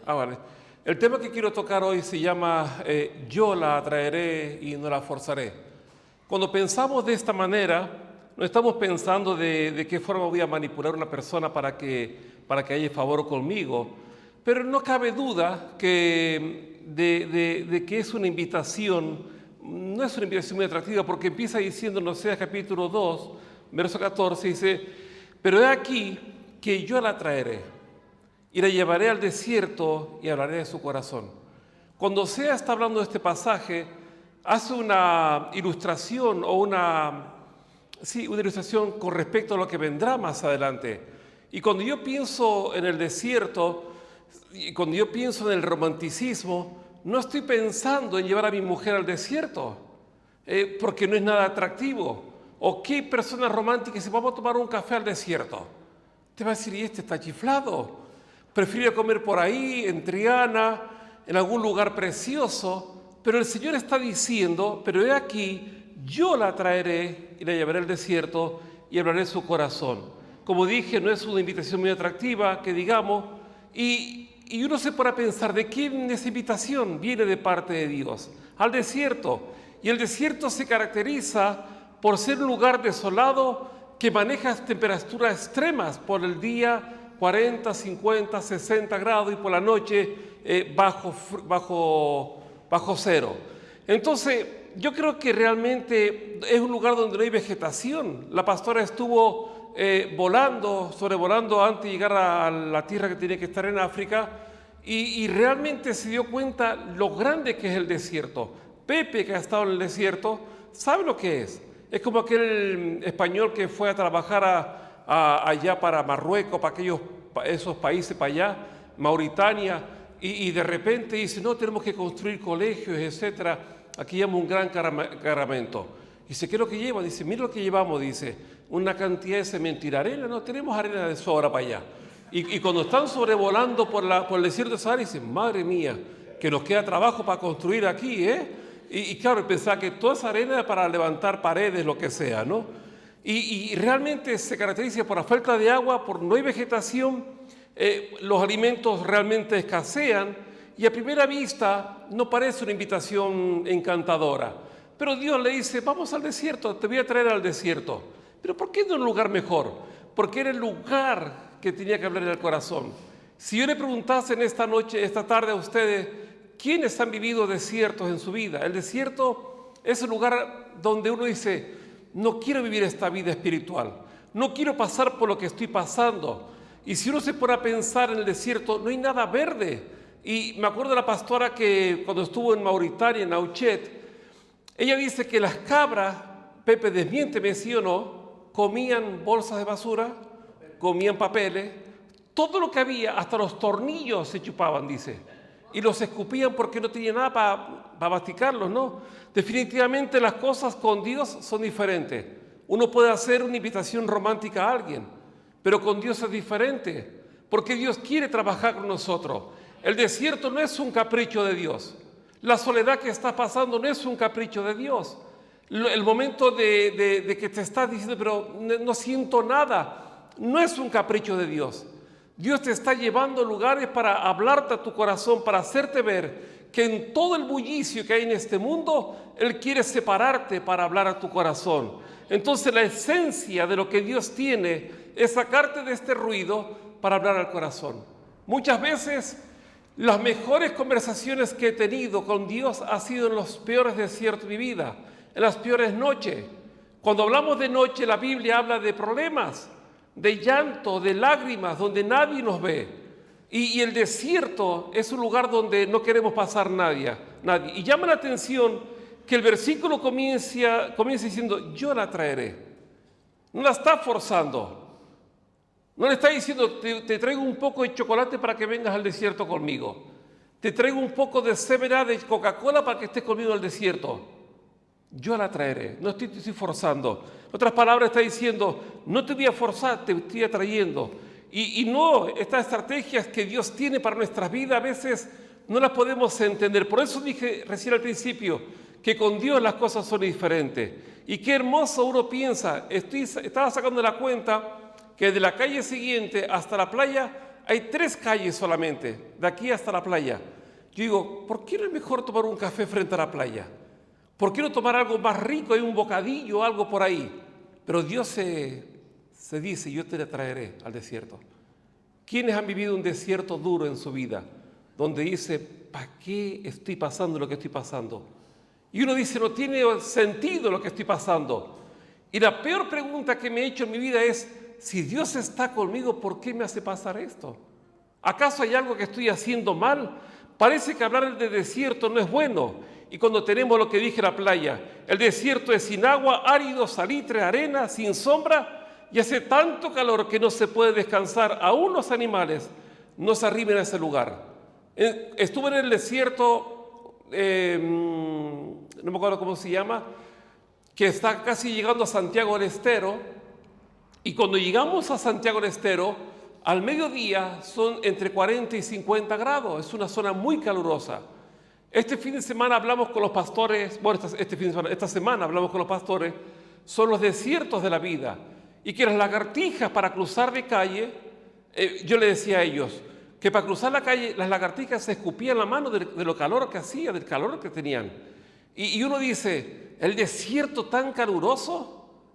Vale. El tema que quiero tocar hoy se llama Yo la atraeré y no la forzaré. Cuando pensamos de esta manera, no estamos pensando de qué forma voy a manipular a una persona para que haya favor conmigo, pero no cabe duda que de que es una invitación, no es una invitación muy atractiva, porque empieza diciendo en Oseas capítulo 2, verso 14, dice, pero he aquí que yo la traeré y la llevaré al desierto y hablaré de su corazón. Cuando Oseas está hablando de este pasaje, hace una ilustración o una ilustración con respecto a lo que vendrá más adelante. Y cuando yo pienso en el desierto, y cuando yo pienso en el romanticismo, no estoy pensando en llevar a mi mujer al desierto, porque no es nada atractivo. ¿O qué persona romántica dice, vamos a tomar un café al desierto? Te va a decir, y este está chiflado. Prefiero comer por ahí, en Triana, en algún lugar precioso. Pero el Señor está diciendo, pero he aquí, yo la traeré y la llevaré al desierto y hablaré su corazón. Como dije, no es una invitación muy atractiva, que digamos, y uno se pone a pensar, ¿de quién esa invitación viene de parte de Dios? Al desierto. Y el desierto se caracteriza por ser un lugar desolado que maneja temperaturas extremas por el día, 40, 50, 60 grados, y por la noche bajo cero. Entonces, yo creo que realmente es un lugar donde no hay vegetación. La pastora estuvo sobrevolando antes de llegar a la tierra que tiene que estar en África, y realmente se dio cuenta lo grande que es el desierto. Pepe, que ha estado en el desierto, sabe lo que es. Es como aquel español que fue a trabajar allá para Marruecos, para esos países para allá, Mauritania, y de repente dice, no, tenemos que construir colegios, etcétera. Aquí llevamos un gran cargamento. Dice, ¿qué es lo que lleva? Dice, mira lo que llevamos, dice, una cantidad de cemento y arena. No, tenemos arena de sobra para allá. Y cuando están sobrevolando por el desierto de Sahara, dicen, madre mía, que nos queda trabajo para construir aquí, ¿eh? Y claro, pensaba que toda esa arena era para levantar paredes, lo que sea, ¿no? Y realmente se caracteriza por la falta de agua, por no hay vegetación, los alimentos realmente escasean, y a primera vista no parece una invitación encantadora. Pero Dios le dice, vamos al desierto, te voy a traer al desierto. ¿Pero por qué no un lugar mejor? Porque era el lugar que tenía que hablar en el corazón. Si yo le preguntase en esta tarde a ustedes, ¿quiénes han vivido desiertos en su vida? El desierto es el lugar donde uno dice, no quiero vivir esta vida espiritual, no quiero pasar por lo que estoy pasando. Y si uno se pone a pensar en el desierto, no hay nada verde. Y me acuerdo de la pastora que cuando estuvo en Mauritania, en Nauchet, ella dice que las cabras, Pepe, desmiénteme sí o no, comían bolsas de basura, comían papeles, todo lo que había, hasta los tornillos se chupaban, dice. Y los escupían porque no tenían nada para masticarlos, ¿no? Definitivamente las cosas con Dios son diferentes. Uno puede hacer una invitación romántica a alguien, pero con Dios es diferente, porque Dios quiere trabajar con nosotros. El desierto no es un capricho de Dios. La soledad que está pasando no es un capricho de Dios. El momento de que te estás diciendo, pero no siento nada, no es un capricho de Dios. Dios te está llevando a lugares para hablarte a tu corazón, para hacerte ver que en todo el bullicio que hay en este mundo, Él quiere separarte para hablar a tu corazón. Entonces la esencia de lo que Dios tiene es sacarte de este ruido para hablar al corazón. Muchas veces las mejores conversaciones que he tenido con Dios han sido en los peores desiertos de mi vida, en las peores noches. Cuando hablamos de noche, la Biblia habla de problemas, de llanto, de lágrimas, donde nadie nos ve. Y el desierto es un lugar donde no queremos pasar nadie. Y llama la atención que el versículo comienza diciendo, yo la traeré. No la está forzando. No le está diciendo, te traigo un poco de chocolate para que vengas al desierto conmigo. Te traigo un poco de 7-Up, de Coca-Cola para que estés conmigo al desierto. Yo la traeré, no te estoy forzando. En otras palabras, está diciendo, no te voy a forzar, te estoy atrayendo. Y no, estas estrategias que Dios tiene para nuestras vidas a veces no las podemos entender. Por eso dije recién al principio que con Dios las cosas son diferentes. Y qué hermoso uno piensa, estaba sacando la cuenta que de la calle siguiente hasta la playa hay 3 calles solamente, de aquí hasta la playa. Yo digo, ¿por qué no es mejor tomar un café frente a la playa? ¿Por qué no tomar algo más rico, hay un bocadillo o algo por ahí? Pero Dios se dice, yo te traeré al desierto. ¿Quiénes han vivido un desierto duro en su vida? Donde dice, ¿para qué estoy pasando lo que estoy pasando? Y uno dice, no tiene sentido lo que estoy pasando. Y la peor pregunta que me he hecho en mi vida es, si Dios está conmigo, ¿por qué me hace pasar esto? ¿Acaso hay algo que estoy haciendo mal? Parece que hablar de desierto no es bueno. Y cuando tenemos lo que dije en la playa, el desierto es sin agua, árido, salitre, arena, sin sombra, y hace tanto calor que no se puede descansar. Aún los animales no se arriben a ese lugar. Estuve en el desierto, no me acuerdo cómo se llama, que está casi llegando a Santiago del Estero, y cuando llegamos a Santiago del Estero, al mediodía son entre 40 y 50 grados, es una zona muy calurosa. Este fin de semana hablamos con los pastores, bueno, esta semana hablamos con los pastores, son los desiertos de la vida, y que las lagartijas para cruzar de calle, yo le decía a ellos, que para cruzar la calle las lagartijas se escupían la mano de lo calor que hacía, del calor que tenían. Y uno dice, el desierto tan caluroso.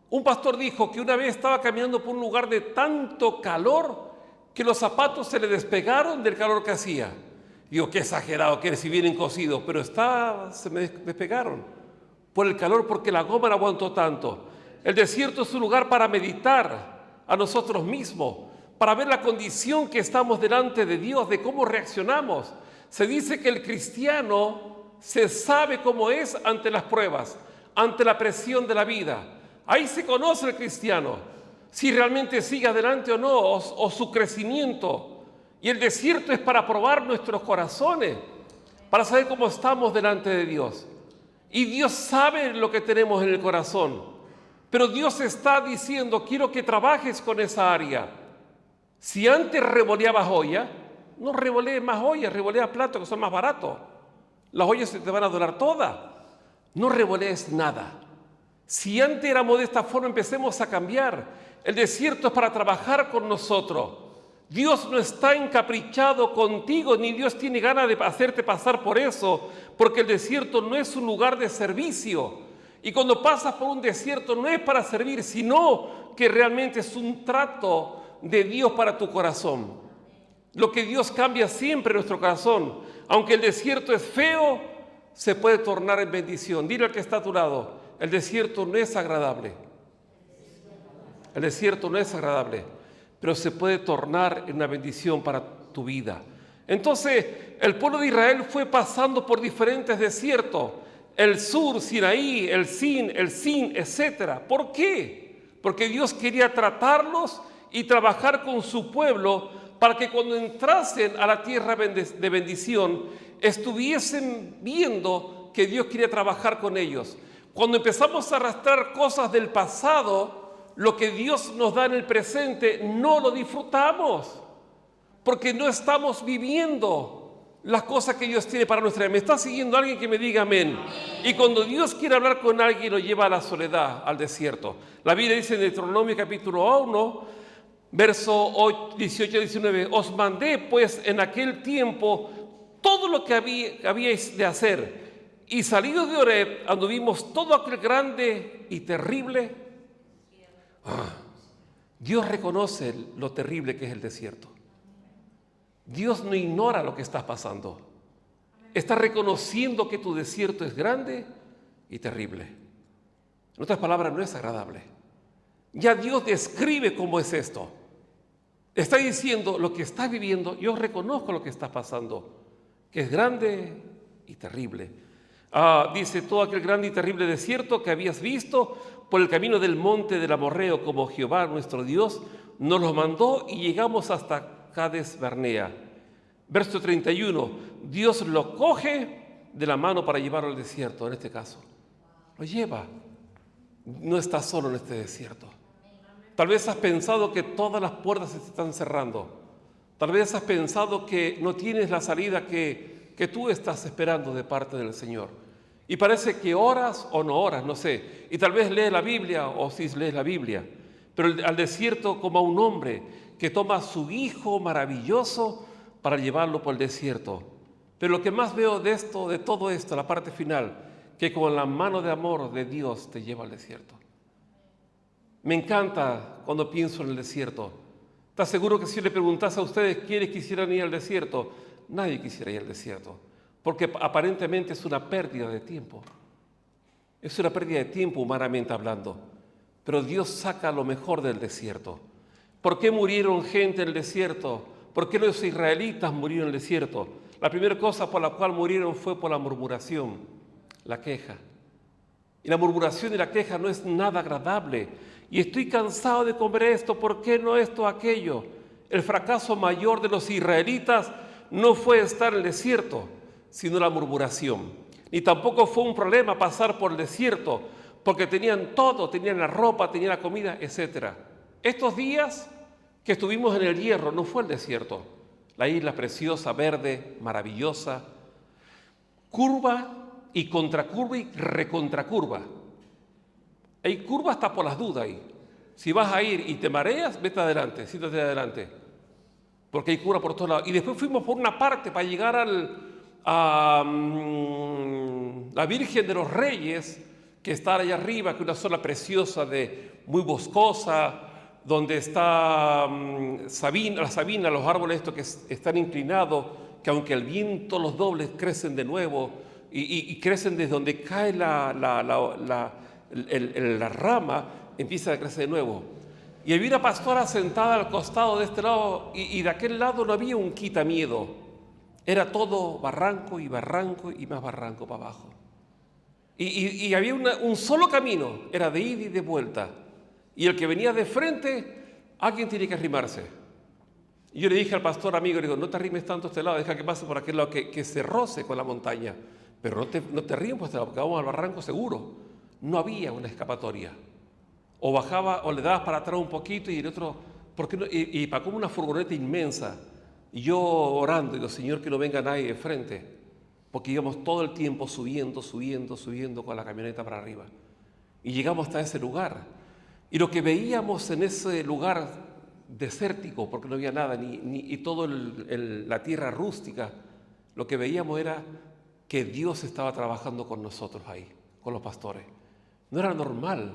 Un pastor dijo que una vez estaba caminando por un lugar de tanto calor que los zapatos se le despegaron del calor que hacía. Digo, qué exagerado que si vienen cosidos, pero se me despegaron por el calor, porque la goma no aguantó tanto. El desierto es un lugar para meditar a nosotros mismos, para ver la condición que estamos delante de Dios, de cómo reaccionamos. Se dice que el cristiano se sabe cómo es ante las pruebas, ante la presión de la vida. Ahí se conoce el cristiano, si realmente sigue adelante o no, o su crecimiento. Y el desierto es para probar nuestros corazones, para saber cómo estamos delante de Dios. Y Dios sabe lo que tenemos en el corazón, pero Dios está diciendo, quiero que trabajes con esa área. Si antes revoleabas olla, no revolees más ollas, revolea platos que son más baratos. Las ollas se te van a dorar todas. No revolees nada. Si antes éramos de esta forma, empecemos a cambiar. El desierto es para trabajar con nosotros. Dios no está encaprichado contigo, ni Dios tiene ganas de hacerte pasar por eso, porque el desierto no es un lugar de servicio. Y cuando pasas por un desierto no es para servir, sino que realmente es un trato de Dios para tu corazón. Lo que Dios cambia siempre en nuestro corazón. Aunque el desierto es feo, se puede tornar en bendición. Dile al que está a tu lado, el desierto no es agradable. El desierto no es agradable, pero se puede tornar en una bendición para tu vida. Entonces, el pueblo de Israel fue pasando por diferentes desiertos. El sur, Sinaí, el Sin, etc. ¿Por qué? Porque Dios quería tratarlos y trabajar con su pueblo para que cuando entrasen a la tierra de bendición, estuviesen viendo que Dios quería trabajar con ellos. Cuando empezamos a arrastrar cosas del pasado, lo que Dios nos da en el presente no lo disfrutamos, porque no estamos viviendo las cosas que Dios tiene para nuestra vida. ¿Me está siguiendo alguien que me diga amén? Y cuando Dios quiere hablar con alguien, lo lleva a la soledad, al desierto. La Biblia dice en Deuteronomio capítulo 1, verso 18-19, os mandé pues en aquel tiempo todo lo que habíais de hacer, y salidos de Horeb anduvimos todo aquel grande y terrible. Dios reconoce lo terrible que es el desierto. Dios no ignora lo que estás pasando. Está reconociendo que tu desierto es grande y terrible. En otras palabras, no es agradable. Ya Dios describe cómo es esto. Está diciendo, lo que estás viviendo, yo reconozco lo que está pasando, que es grande y terrible. Dice, todo aquel grande y terrible desierto que habías visto por el camino del monte del Amorreo, como Jehová nuestro Dios nos lo mandó, y llegamos hasta Cades Barnea. Verso 31, Dios lo coge de la mano para llevarlo al desierto, en este caso. Lo lleva. No estás solo en este desierto. Tal vez has pensado que todas las puertas se están cerrando. Tal vez has pensado que no tienes la salida que tú estás esperando de parte del Señor. Y parece que oras o no oras, no sé. Y tal vez lees la Biblia o sí lees la Biblia. pero al desierto como a un hombre que toma a su hijo maravilloso para llevarlo por el desierto. Pero lo que más veo de esto, de todo esto, la parte final, que con la mano de amor de Dios te lleva al desierto. Me encanta cuando pienso en el desierto. ¿Estás seguro que si le preguntase a ustedes quiénes quisieran ir al desierto? Nadie quisiera ir al desierto, porque aparentemente es una pérdida de tiempo. Es una pérdida de tiempo humanamente hablando, pero Dios saca lo mejor del desierto. ¿Por qué murieron gente en el desierto? ¿Por qué los israelitas murieron en el desierto? La primera cosa por la cual murieron fue por la murmuración, la queja. Y la murmuración y la queja no es nada agradable. Y estoy cansado de comer esto, ¿por qué no esto, aquello? El fracaso mayor de los israelitas no fue estar en el desierto, sino la murmuración. Ni tampoco fue un problema pasar por el desierto, porque tenían todo, tenían la ropa, tenían la comida, etc. Estos días que estuvimos en el Hierro no fue el desierto. La isla preciosa, verde, maravillosa, curva y contracurva y recontracurva. Hay curva hasta por las dudas ahí. Si vas a ir y te mareas, vete adelante, siéntate adelante, porque hay curva por todos lados. Y después fuimos por una parte para llegar a la Virgen de los Reyes, que está allá arriba, que es una zona preciosa, muy boscosa, donde está la sabina, los árboles estos que están inclinados, que aunque el viento los dobles, crecen de nuevo y crecen desde donde cae la rama, empieza a crecer de nuevo. Y había una pastora sentada al costado de este lado y de aquel lado no había un quitamiedo. Era todo barranco y barranco y más barranco para abajo. Y había un solo camino, era de ida y de vuelta. Y el que venía de frente, alguien tiene que arrimarse. Y yo le dije al pastor amigo, le digo, no te arrimes tanto a este lado, deja que pase por aquel lado, que se roce con la montaña. Pero no te arrimes por este lado, porque vamos al barranco seguro. No había una escapatoria. O bajaba, o le dabas para atrás un poquito y el otro, ¿por qué no? Y para como una furgoneta inmensa. Y yo orando, digo, Señor, que no venga nadie de frente, porque íbamos todo el tiempo subiendo con la camioneta para arriba. Y llegamos hasta ese lugar. Y lo que veíamos en ese lugar desértico, porque no había nada, y toda la tierra rústica, lo que veíamos era que Dios estaba trabajando con nosotros ahí, con los pastores. No era normal.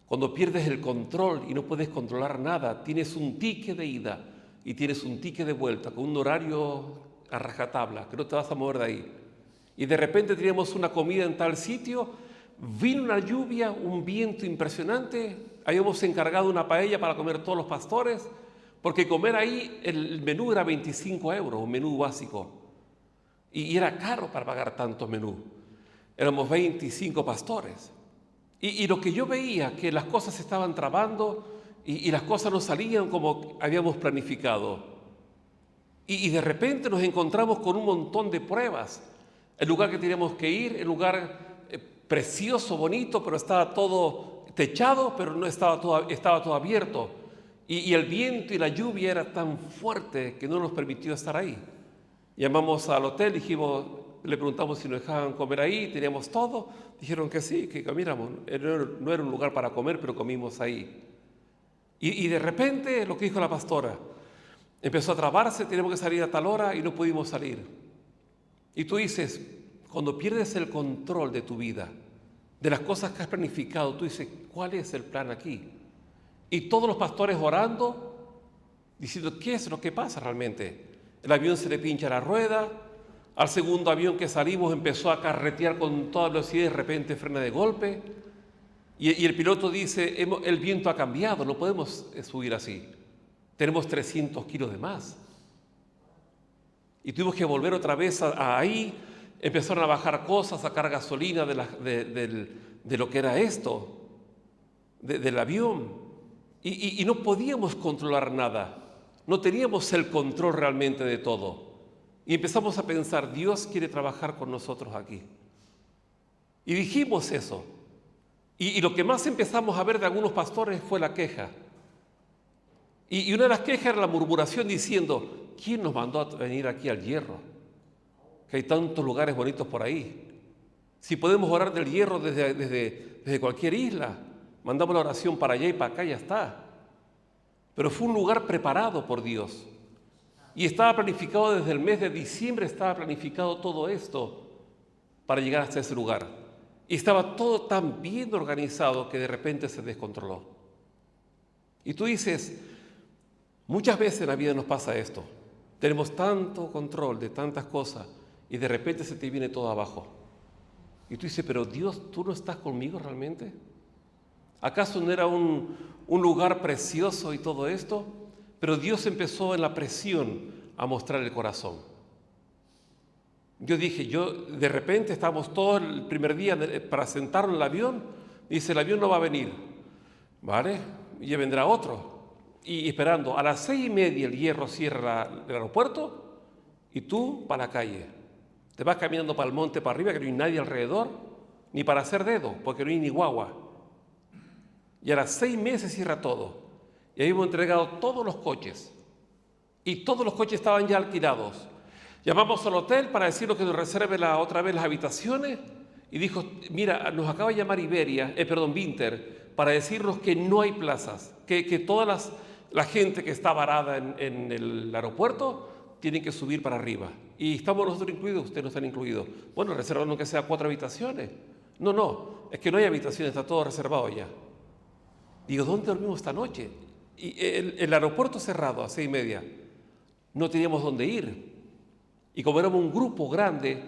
Cuando pierdes el control y no puedes controlar nada, tienes un ticket de ida y tienes un ticket de vuelta con un horario a rajatabla, que no te vas a mover de ahí. Y de repente teníamos una comida en tal sitio, vino una lluvia, un viento impresionante, habíamos encargado una paella para comer todos los pastores, porque comer ahí, el menú era 25 euros, un menú básico. Y era caro para pagar tanto menú. Éramos 25 pastores. Y lo que yo veía, que las cosas se estaban trabando y las cosas no salían como habíamos planificado. Y de repente nos encontramos con un montón de pruebas. El lugar que teníamos que ir, el lugar precioso, bonito, pero estaba todo techado, pero no estaba todo abierto. Y el viento y la lluvia era tan fuerte que no nos permitió estar ahí. Llamamos al hotel, le preguntamos si nos dejaban comer ahí, teníamos todo. Dijeron que sí, que comiéramos. No era un lugar para comer, pero comimos ahí. Y de repente, lo que dijo la pastora, empezó a trabarse, teníamos que salir a tal hora y no pudimos salir. Y tú dices, cuando pierdes el control de tu vida, de las cosas que has planificado, tú dices, ¿cuál es el plan aquí? Y todos los pastores orando, diciendo, ¿qué es lo que pasa realmente? El avión se le pincha la rueda, al segundo avión que salimos empezó a carretear con toda velocidad y de repente frena de golpe. Y el piloto dice, el viento ha cambiado, no podemos subir así. Tenemos 300 kilos de más. Y tuvimos que volver otra vez ahí, empezaron a bajar cosas, a sacar gasolina de lo que era esto, del avión. Y no podíamos controlar nada, no teníamos el control realmente de todo. Y empezamos a pensar, Dios quiere trabajar con nosotros aquí. Y dijimos eso. Y lo que más empezamos a ver de algunos pastores fue la queja. Y una de las quejas era la murmuración diciendo, ¿quién nos mandó a venir aquí al Hierro? Que hay tantos lugares bonitos por ahí. Si podemos orar del Hierro desde cualquier isla, mandamos la oración para allá y para acá, ya está. Pero fue un lugar preparado por Dios. Y estaba planificado desde el mes de diciembre, estaba planificado todo esto para llegar hasta ese lugar. Y estaba todo tan bien organizado que de repente se descontroló. Y tú dices, muchas veces en la vida nos pasa esto. Tenemos tanto control de tantas cosas y de repente se te viene todo abajo. Y tú dices, pero Dios, ¿tú no estás conmigo realmente? ¿Acaso no era un lugar precioso y todo esto? Pero Dios empezó en la presión a mostrar el corazón. Yo dije, de repente estábamos todos el primer día para sentarnos en el avión. Dice, el avión no va a venir, ¿vale? Y ya vendrá otro. Y esperando, a las 6:30 el Hierro cierra el aeropuerto y tú para la calle. Te vas caminando para el monte, para arriba, que no hay nadie alrededor, ni para hacer dedo, porque no hay ni guagua. Y a las 6:30 se cierra todo. Y ahí hemos entregado todos los coches. Y todos los coches estaban ya alquilados. Llamamos al hotel para decirnos que nos reserve otra vez las habitaciones. Y dijo, mira, nos acaba de llamar Vinter, para decirnos que no hay plazas, que toda la gente que está varada en el aeropuerto tienen que subir para arriba. Y estamos nosotros incluidos, ustedes no están incluidos. Bueno, reservando que sea 4 habitaciones. No, es que no hay habitaciones, está todo reservado ya. Digo, ¿dónde dormimos esta noche? Y el aeropuerto cerrado a 6:30. No teníamos dónde ir. Y como éramos un grupo grande,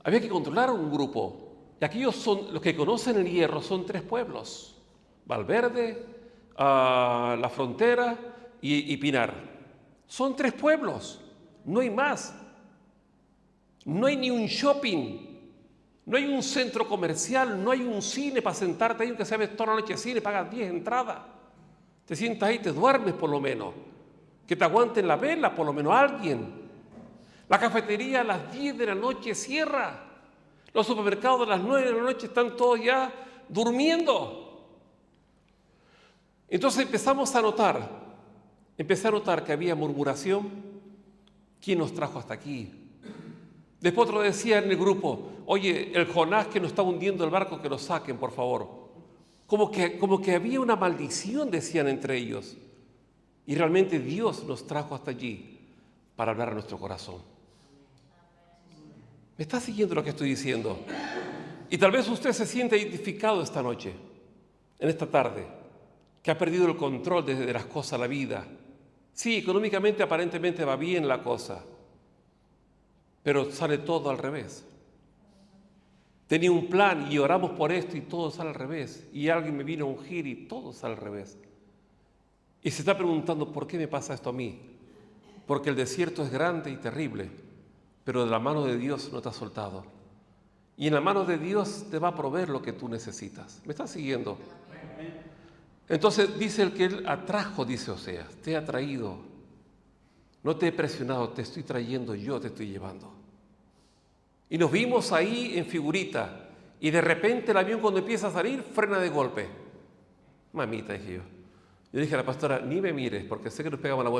había que controlar un grupo. Y aquellos son, los que conocen el Hierro, son 3 pueblos. Valverde, La Frontera y Pinar. Son 3 pueblos, no hay más. No hay ni un shopping, no hay un centro comercial, no hay un cine para sentarte ahí, aunque sea toda la noche cine, pagas 10 entradas. Te sientas ahí, te duermes por lo menos. Que te aguanten la vela, por lo menos alguien. La cafetería a las 10 de la noche cierra. Los supermercados a las 9 de la noche están todos ya durmiendo. Entonces empecé a notar que había murmuración. ¿Quién nos trajo hasta aquí? Después otro decía en el grupo, oye, el Jonás que nos está hundiendo el barco, que lo saquen, por favor. Como que había una maldición, decían entre ellos. Y realmente Dios nos trajo hasta allí para hablar a nuestro corazón. ¿Me está siguiendo lo que estoy diciendo? Y tal vez usted se siente identificado esta noche, en esta tarde, que ha perdido el control de las cosas, la vida. Sí, económicamente aparentemente va bien la cosa, pero sale todo al revés. Tenía un plan y oramos por esto y todo sale al revés. Y alguien me vino a ungir y todo sale al revés. Y se está preguntando, ¿por qué me pasa esto a mí? Porque el desierto es grande y terrible, pero de la mano de Dios no te ha soltado. Y en la mano de Dios te va a proveer lo que tú necesitas. ¿Me estás siguiendo? Entonces dice el que Él atrajo, dice Oseas, te ha traído. No te he presionado, te estoy trayendo, yo te estoy llevando. Y nos vimos ahí en figurita. Y de repente el avión cuando empieza a salir, frena de golpe. Mamita, dije yo. Yo dije a la pastora, ni me mires, porque sé que nos pegamos la vuelta.